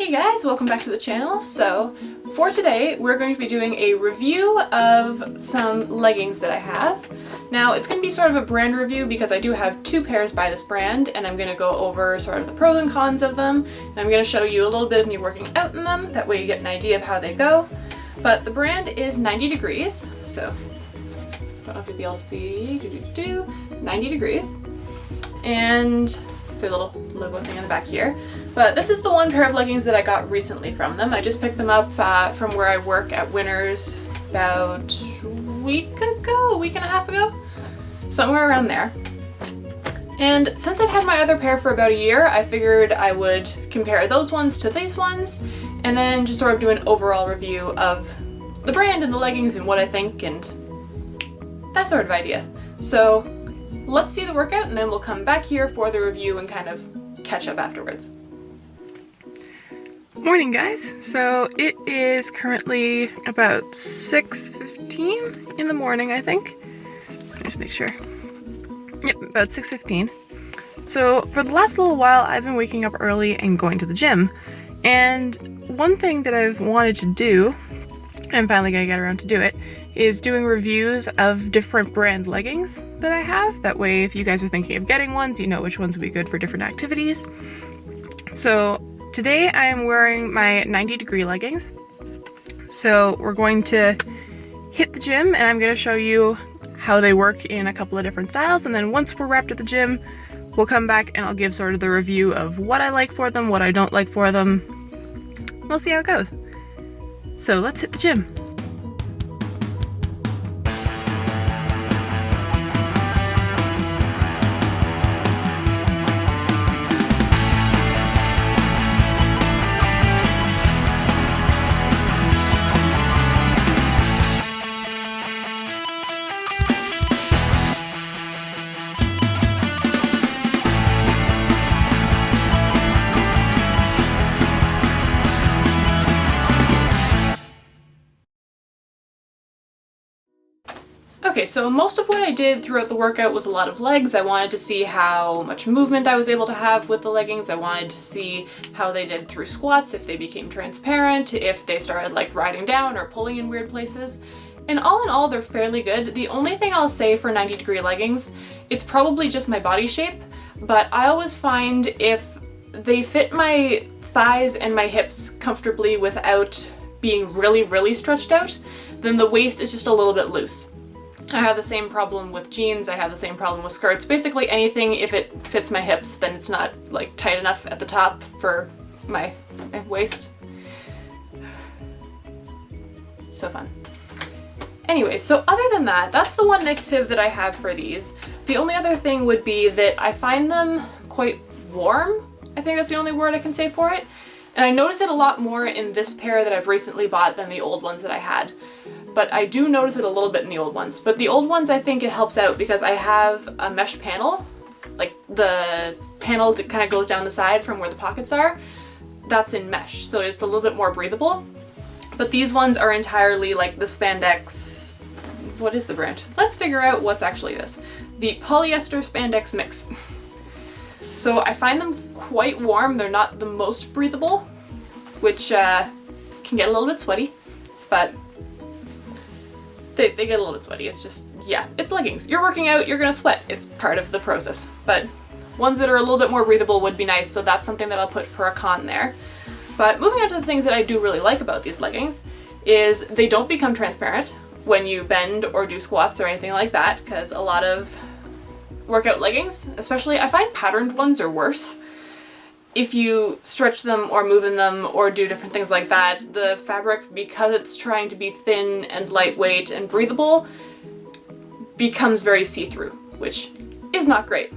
Hey guys, welcome back to the channel. So for today we're going to be doing a review of some leggings that I have. Now it's going to be sort of a brand review because I do have two pairs by this brand and I'm going to go over sort of the pros and cons of them, and I'm going to show you a little bit of me working out in them, that way you get an idea of how they go. But the brand is 90 Degrees, so I don't know if you'll be able to see, 90 Degrees, and there's a little logo thing on the back here. But this is the one pair of leggings that I got recently from them. I just picked them up from where I work at Winners about a week and a half ago, somewhere around there. And since I've had my other pair for about a year, I figured I would compare those ones to these ones and then just sort of do an overall review of the brand and the leggings and what I think and that sort of idea. So let's see the workout and then we'll come back here for the review and kind of catch up afterwards. Morning guys, so it is currently about 6:15 in the morning, I think. Just make sure. Yep, about 6:15. So for the last little while I've been waking up early and going to the gym, and one thing that I've wanted to do, and I'm finally gonna get around to do it, is doing reviews of different brand leggings that I have. That way if you guys are thinking of getting ones, you know which ones would be good for different activities. So today I am wearing my 90 Degree leggings. So we're going to hit the gym and I'm going to show you how they work in a couple of different styles, and then once we're wrapped at the gym we'll come back and I'll give sort of the review of what I like for them, what I don't like for them. We'll see how it goes. So let's hit the gym. Okay, so most of what I did throughout the workout was a lot of legs. I wanted to see how much movement I was able to have with the leggings. I wanted to see how they did through squats, if they became transparent, if they started like riding down or pulling in weird places. And all in all, they're fairly good. The only thing I'll say for 90 Degree leggings, it's probably just my body shape, but I always find if they fit my thighs and my hips comfortably without being really, really stretched out, then the waist is just a little bit loose. I have the same problem with jeans, I have the same problem with skirts. Basically anything, if it fits my hips, then it's not like tight enough at the top for my waist. So fun. Anyway, so other than that, that's the one negative that I have for these. The only other thing would be that I find them quite warm. I think that's the only word I can say for it. And I notice it a lot more in this pair that I've recently bought than the old ones that I had. But I do notice it a little bit in the old ones. But the old ones, I think it helps out because I have a mesh panel, like the panel that kind of goes down the side from where the pockets are. That's in mesh, so it's a little bit more breathable. But these ones are entirely like the spandex, what is the brand? Let's figure out what's actually this. The polyester spandex mix. So I find them quite warm. They're not the most breathable, which can get a little bit sweaty, but they get a little bit sweaty. It's just, yeah, it's leggings. You're working out, you're gonna sweat. It's part of the process. But ones that are a little bit more breathable would be nice, so that's something that I'll put for a con there. But moving on to the things that I do really like about these leggings is they don't become transparent when you bend or do squats or anything like that, because a lot of workout leggings, especially, I find patterned ones are worse. If you stretch them or move in them or do different things like that, the fabric, because it's trying to be thin and lightweight and breathable, becomes very see-through, which is not great.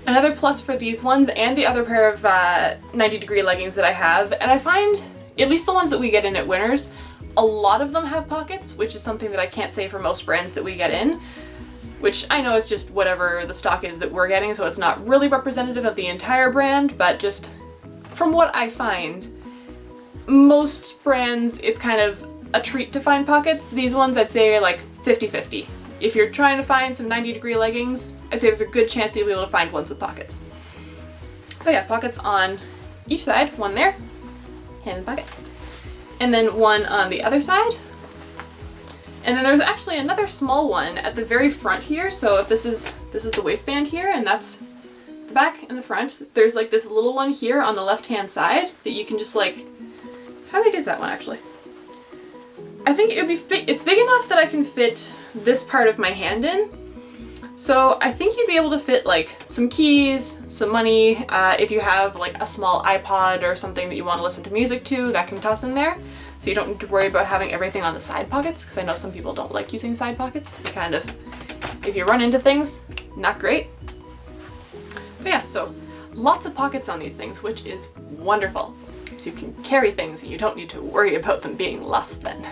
Another plus for these ones and the other pair of 90 Degree leggings that I have, and I find, at least the ones that we get in at Winners, a lot of them have pockets, which is something that I can't say for most brands that we get in. Which I know is just whatever the stock is that we're getting, so it's not really representative of the entire brand, but just from what I find, most brands, it's kind of a treat to find pockets. These ones I'd say are like 50-50. If you're trying to find some 90 Degree leggings, I'd say there's a good chance that you'll be able to find ones with pockets. But yeah, pockets on each side, one there, hand in the pocket, and then one on the other side. And then there's actually another small one at the very front here. So if this is the waistband here, and that's the back and the front, there's like this little one here on the left-hand side that you can just like, how big is that one actually? I think it would be it's big enough that I can fit this part of my hand in. So I think you'd be able to fit like some keys, some money, if you have like a small iPod or something that you want to listen to music to, that can toss in there. So you don't need to worry about having everything on the side pockets, because I know some people don't like using side pockets. They kind of, if you run into things, not great. But yeah, so lots of pockets on these things, which is wonderful, because you can carry things and you don't need to worry about them being less than.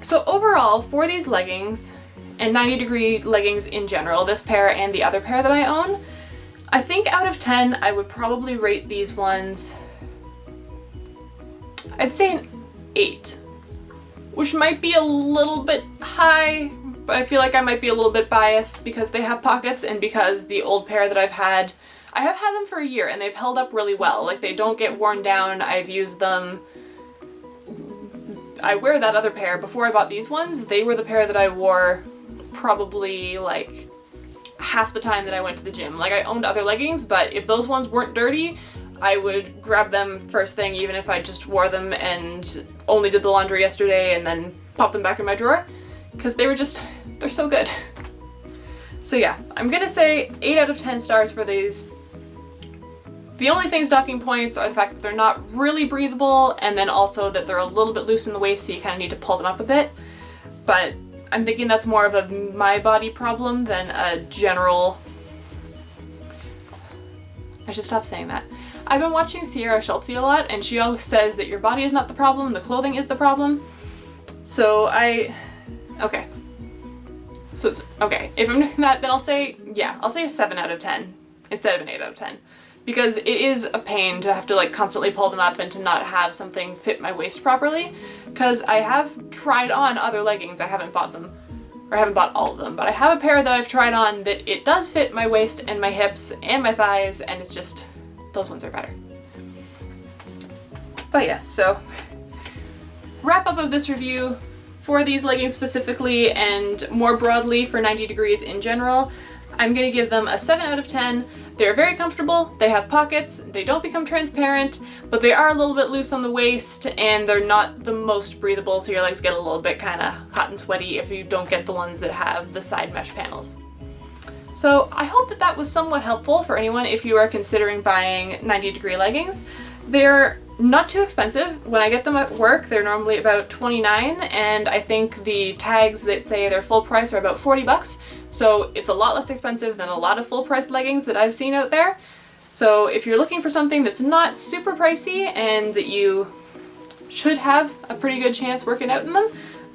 So overall, for these leggings, and 90-degree leggings in general, this pair and the other pair that I own, I think out of 10, I would probably rate these ones, I'd say an 8, which might be a little bit high, but I feel like I might be a little bit biased because they have pockets and because the old pair that I have had them for a year and they've held up really well. Like, they don't get worn down. I've used them. I wear that other pair. Before I bought these ones, they were the pair that I wore probably like half the time that I went to the gym. Like, I owned other leggings, but if those ones weren't dirty, I would grab them first thing, even if I just wore them and only did the laundry yesterday and then pop them back in my drawer, because they're so good. So yeah, I'm gonna say 8 out of 10 stars for these. The only things docking points are the fact that they're not really breathable, and then also that they're a little bit loose in the waist, so you kind of need to pull them up a bit. But I'm thinking that's more of a my body problem than a general... I should stop saying that. I've been watching Sierra Schultz a lot, and she always says that your body is not the problem, the clothing is the problem. So okay. So it's, okay, if I'm doing that, then I'll say a 7 out of 10 instead of an 8 out of 10. Because it is a pain to have to like constantly pull them up and to not have something fit my waist properly. Because I have tried on other leggings, I haven't bought them, or I haven't bought all of them, but I have a pair that I've tried on that it does fit my waist and my hips and my thighs, and it's just, those ones are better. But yes, so wrap up of this review for these leggings specifically and more broadly for 90 degrees in general, I'm going to give them a 7 out of 10. They're very comfortable, they have pockets, they don't become transparent, but they are a little bit loose on the waist and they're not the most breathable, so your legs get a little bit kind of hot and sweaty if you don't get the ones that have the side mesh panels. So I hope that that was somewhat helpful for anyone if you are considering buying 90 degree leggings. They're not too expensive. When I get them at work, they're normally about $29, and I think the tags that say they're full price are about $40, so it's a lot less expensive than a lot of full price leggings that I've seen out there. So if you're looking for something that's not super pricey and that you should have a pretty good chance working out in them,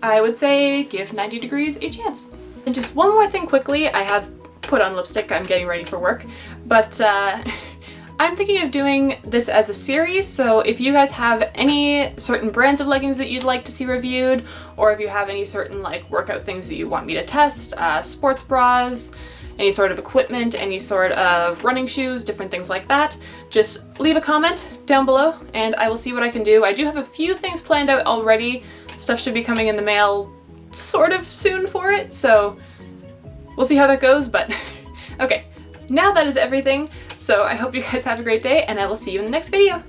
I would say give 90 degrees a chance. And just one more thing quickly, I have put on lipstick, I'm getting ready for work, but I'm thinking of doing this as a series, so if you guys have any certain brands of leggings that you'd like to see reviewed, or if you have any certain like workout things that you want me to test, sports bras, any sort of equipment, any sort of running shoes, different things like that, just leave a comment down below and I will see what I can do. I do have a few things planned out already. Stuff should be coming in the mail sort of soon for it, so we'll see how that goes, but okay. Now that is everything, so I hope you guys have a great day, and I will see you in the next video.